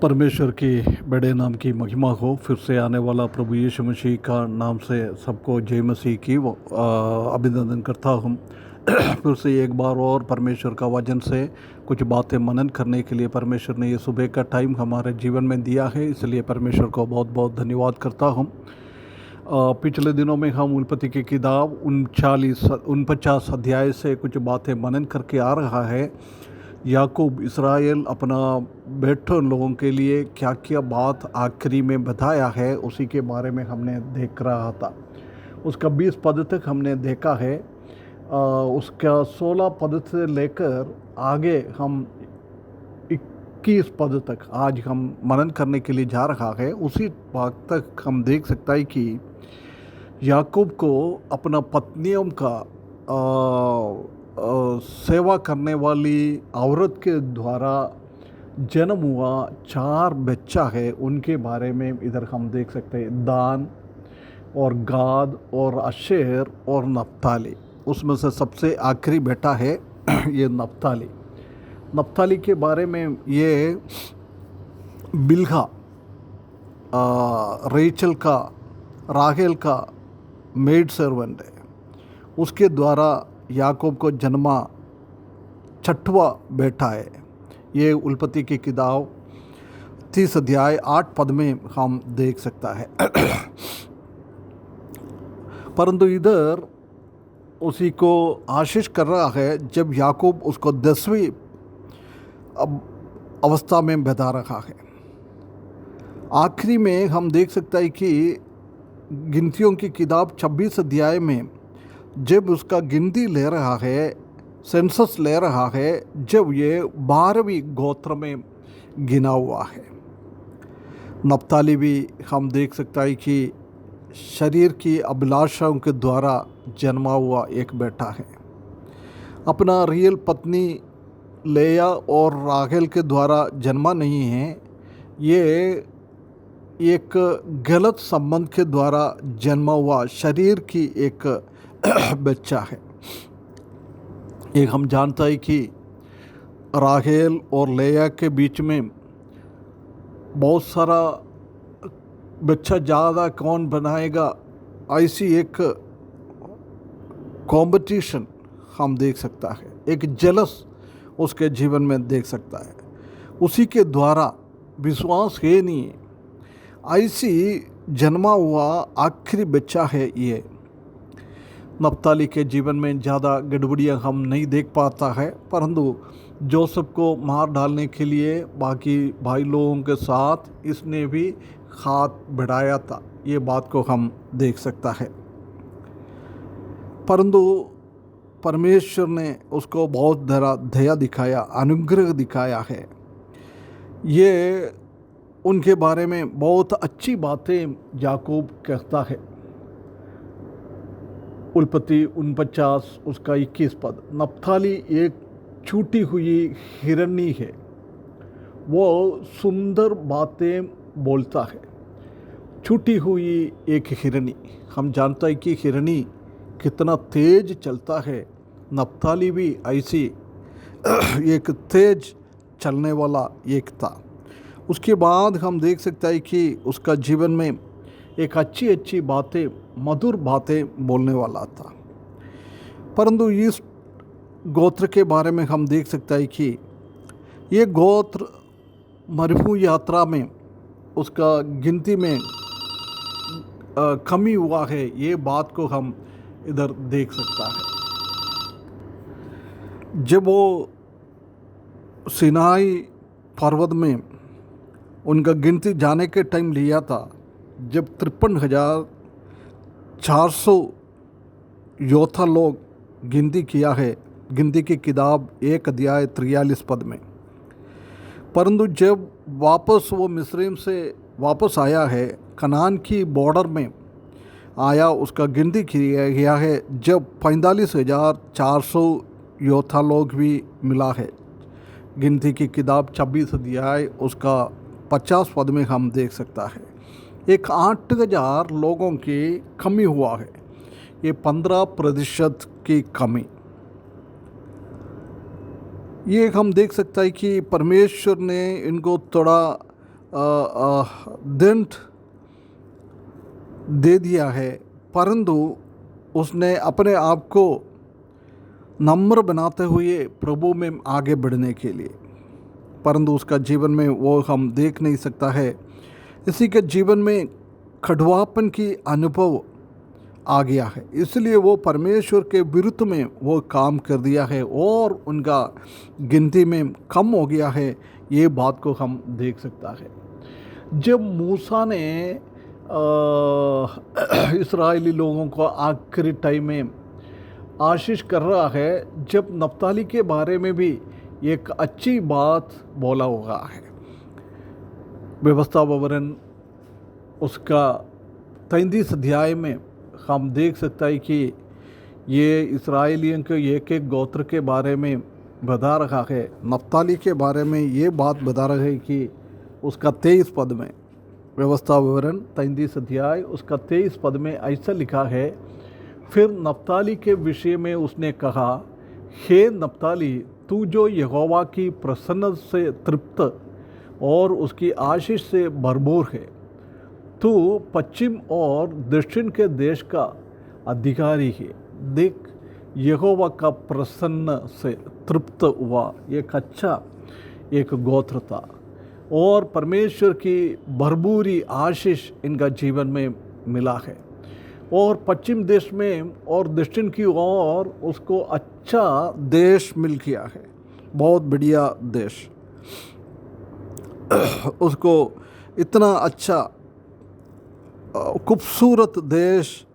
परमेश्वर की बड़े नाम की महिमा हो। फिर से आने वाला प्रभु यीशु मसीह का नाम से सबको जय मसीह की अभिनंदन करता हूँ। फिर से एक बार और परमेश्वर का वचन से कुछ बातें मनन करने के लिए परमेश्वर ने ये सुबह का टाइम हमारे जीवन में दिया है, इसलिए परमेश्वर को बहुत बहुत धन्यवाद करता हूँ। पिछले दिनों में हम उत्पत्ति की किताब 49 अध्याय से कुछ बातें मनन करके आ रहा है। याकूब इस्राएल अपना बेटे लोगों के लिए क्या क्या बात आखिरी में बताया है, उसी के बारे में हमने देख रहा था। उसका 20 पद तक हमने देखा है। उसका 16 पद से लेकर आगे हम 21 पद तक आज हम मनन करने के लिए जा रहा है। उसी बात तक हम देख सकता है कि याकूब को अपना पत्नियों का सेवा करने वाली औरत के द्वारा जन्म हुआ 4 बच्चा है, उनके बारे में इधर हम देख सकते हैं। दान और गाद और अशेर और नप्ताली। उसमें से सबसे आखिरी बेटा है ये नप्ताली। नप्ताली के बारे में ये बिल्हा रेचल का राहेल का मेड सर्वेंट है, उसके द्वारा याकूब को जन्मा 6वां बेटा है। ये उत्पत्ति की किताब 30 अध्याय 8 पद में हम देख सकता है। परंतु इधर उसी को आशीष कर रहा है जब याकूब उसको 10वीं अवस्था में बता रहा है। आखिरी में हम देख सकता है कि गिनतियों की किताब 26 अध्याय में जब उसका गिनती ले रहा है, सेंसस ले रहा है, जब ये 12वीं गोत्र में गिना हुआ है। नप्ताली भी हम देख सकता है कि शरीर की अभिलाषाओं के द्वारा जन्मा हुआ एक बेटा है। अपना रियल पत्नी लेया और राहेल के द्वारा जन्मा नहीं है, ये एक गलत संबंध के द्वारा जन्मा हुआ शरीर की एक बच्चा है। एक हम जानता है कि राहेल और लेया के बीच में बहुत सारा बच्चा ज़्यादा कौन बनाएगा, ऐसी एक कंपटीशन हम देख सकता है, एक जलस उसके जीवन में देख सकता है। उसी के द्वारा विश्वास है नहीं, ऐसी जन्मा हुआ आखिरी बच्चा है ये। नप्ताली के जीवन में ज़्यादा गड़बड़ियाँ हम नहीं देख पाता है, परंतु जोसेफ को मार डालने के लिए बाकी भाई लोगों के साथ इसने भी हाथ बढ़ाया था, ये बात को हम देख सकता है। परंतु परमेश्वर ने उसको बहुत दया दिखाया, अनुग्रह दिखाया है। ये उनके बारे में बहुत अच्छी बातें याकूब कहता है। उत्पत्ति 49 उसका 21 पद। नप्ताली एक छूटी हुई हिरनी है, वो सुंदर बातें बोलता है। छूटी हुई एक हिरनी, हम जानता है कि हिरनी कितना तेज चलता है। नप्ताली भी ऐसी एक तेज चलने वाला एक था। उसके बाद हम देख सकते हैं कि उसका जीवन में एक अच्छी अच्छी बातें, मधुर बातें बोलने वाला था। परंतु इस गोत्र के बारे में हम देख सकते हैं कि ये गोत्र मरुभूमि यात्रा में उसका गिनती में कमी हुआ है, ये बात को हम इधर देख सकता है। जब वो सिनाई पर्वत में उनका गिनती जाने के टाइम लिया था, जब 53,400 योद्धा लोग गिनती किया है, गिनती की किताब 1 अध्याय 43 पद में। परंतु जब वापस वो मिस्रईम से वापस आया है, कनान की बॉर्डर में आया, उसका गिनती किया गया है, जब 45,400 योद्धा लोग भी मिला है। गिनती की किताब 26 अध्याय उसका 50 पद में हम देख सकता है। एक 8,000 लोगों की कमी हुआ है, ये 15% की कमी। ये हम देख सकता है कि परमेश्वर ने इनको थोड़ा दंड दे दिया है, परंतु उसने अपने आप को नम्र बनाते हुए प्रभु में आगे बढ़ने के लिए, परंतु उसका जीवन में वो हम देख नहीं सकता है। इसी के जीवन में कड़वापन की अनुभव आ गया है, इसलिए वो परमेश्वर के विरुद्ध में वो काम कर दिया है और उनका गिनती में कम हो गया है। ये बात को हम देख सकता है। जब मूसा ने इस्राएली लोगों को आखिरी टाइम में आशीष कर रहा है, जब नप्ताली के बारे में भी एक अच्छी बात बोला हुआ है। व्यवस्था विवरण उसका 33 अध्याय में हम देख सकते हैं कि ये इस्राएलियों के एक एक गोत्र के बारे में बता रहा है। नप्ताली के बारे में ये बात बता रहा है कि उसका 23 पद में, व्यवस्था विवरण 33 अध्याय उसका 23 पद में ऐसा लिखा है, फिर नप्ताली के विषय में उसने कहा, हे नप्ताली, तू जो यहोवा की प्रसन्नता से तृप्त और उसकी आशीष से भरपूर है, तू पश्चिम और दक्षिण के देश का अधिकारी है। देख, यहोवा का प्रसन्न से तृप्त हुआ एक अच्छा एक गोत्र था और परमेश्वर की भरपूरी आशीष इनका जीवन में मिला है। और पश्चिम देश में और दक्षिण की ओर उसको अच्छा देश मिल गया है, बहुत बढ़िया देश। उसको इतना अच्छा खूबसूरत देश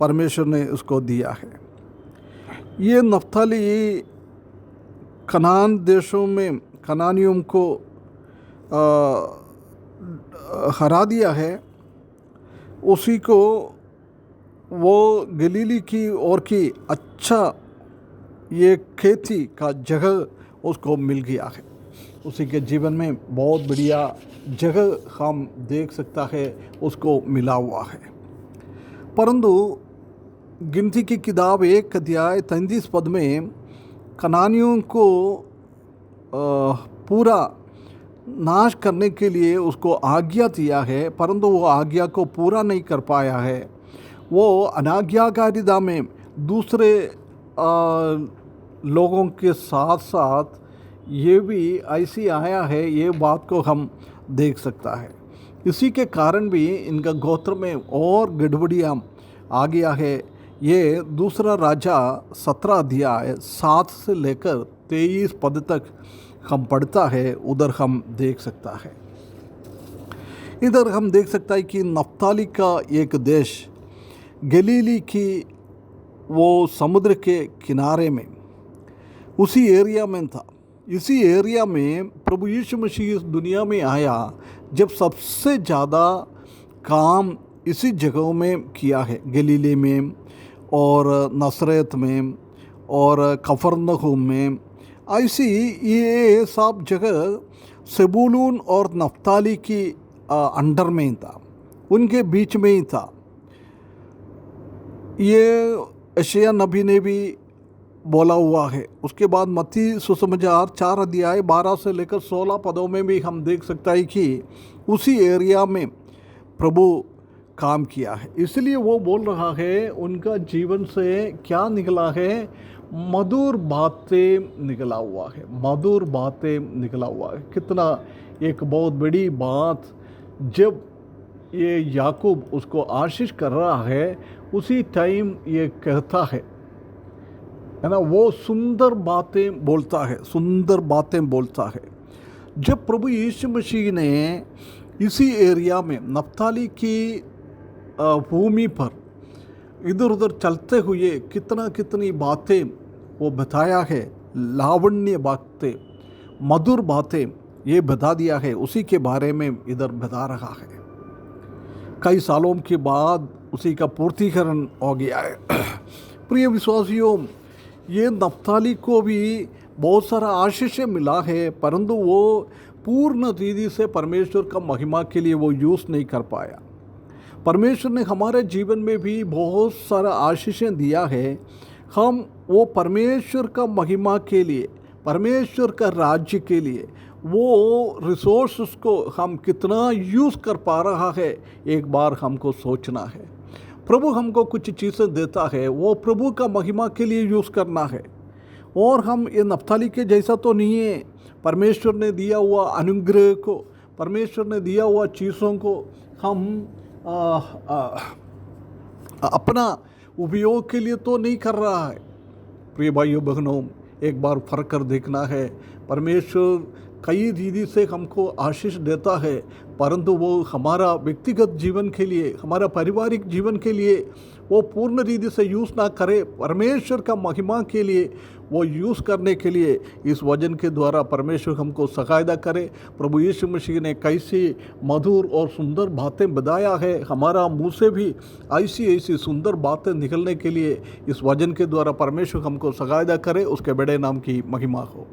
परमेश्वर ने उसको दिया है। ये नप्ताली कनान देशों में कनानियों को हरा दिया है, उसी को वो गलीली की ओर की अच्छा ये खेती का जगह उसको मिल गया है। उसी के जीवन में बहुत बढ़िया जगह हम देख सकता है उसको मिला हुआ है। परंतु गिनती की किताब 1 अध्याय 33 पद में कनानियों को पूरा नाश करने के लिए उसको आज्ञा दिया है, परंतु वो आज्ञा को पूरा नहीं कर पाया है। वो अनाज्ञाकारिता में दूसरे लोगों के साथ साथ ये भी ऐसी आया है, ये बात को हम देख सकता है। इसी के कारण भी इनका गोत्र में और गड़बड़ियाँ आ गया है। ये दूसरा राजा 17 अध्याय 7 से लेकर 23 पद तक हम पढ़ता है, उधर हम देख सकता है। इधर हम देख सकता है कि नप्ताली का एक देश गलीली की वो समुद्र के किनारे में उसी एरिया में था। इसी एरिया में प्रभु यीशु मसीह इस दुनिया में आया जब सबसे ज़्यादा काम इसी जगहों में किया है, गलीली में और नसरत में और कफरनहूम में। ऐसी ये सब जगह सेबूलून और नप्ताली की अंडर में ही था, उनके बीच में ही था। ये यशायाह नबी ने भी बोला हुआ है। उसके बाद मत्ती सुसमाचार 4 अध्याय 12 से लेकर 16 पदों में भी हम देख सकता है कि उसी एरिया में प्रभु काम किया है। इसलिए वो बोल रहा है उनका जीवन से क्या निकला है, मधुर बातें निकला हुआ है, मधुर बातें निकला हुआ है। कितना एक बहुत बड़ी बात, जब ये याकूब उसको आशीष कर रहा है उसी टाइम ये कहता है ना, वो सुंदर बातें बोलता है, सुंदर बातें बोलता है। जब प्रभु यीशु मसीह ने इसी एरिया में नप्ताली की भूमि पर इधर उधर चलते हुए कितनी बातें वो बताया है, लावण्य बातें, मधुर बातें ये बता दिया है, उसी के बारे में इधर बता रहा है। कई सालों के बाद उसी का पूर्तिकरण हो गया है। प्रिय विश्वासियों, ये नप्ताली को भी बहुत सारा आशीष मिला है, परंतु वो पूर्ण रीति से परमेश्वर का महिमा के लिए वो यूज़ नहीं कर पाया। परमेश्वर ने हमारे जीवन में भी बहुत सारा आशीषें दिया है। हम वो परमेश्वर का महिमा के लिए, परमेश्वर का राज्य के लिए वो रिसोर्स को हम कितना यूज़ कर पा रहा है, एक बार हमको सोचना है। प्रभु हमको कुछ चीज़ें देता है, वो प्रभु का महिमा के लिए यूज़ करना है। और हम ये नप्ताली के जैसा तो नहीं है। परमेश्वर ने दिया हुआ अनुग्रह को, परमेश्वर ने दिया हुआ चीज़ों को हम अपना उपयोग के लिए तो नहीं कर रहा है। प्रिय भाइयों बहनों, एक बार फर्क कर देखना है। परमेश्वर कई रीति से हमको आशीष देता है, परंतु वो हमारा व्यक्तिगत जीवन के लिए, हमारा पारिवारिक जीवन के लिए वो पूर्ण रीति से यूज़ ना करे, परमेश्वर का महिमा के लिए वो यूज़ करने के लिए इस वचन के द्वारा परमेश्वर हमको सहायता करे। प्रभु यीशु मसीह ने कैसी मधुर और सुंदर बातें बताया है, हमारा मुंह से भी ऐसी ऐसी सुंदर बातें निकलने के लिए इस वचन के द्वारा परमेश्वर हमको सहायता करे। उसके बड़े नाम की महिमा हो।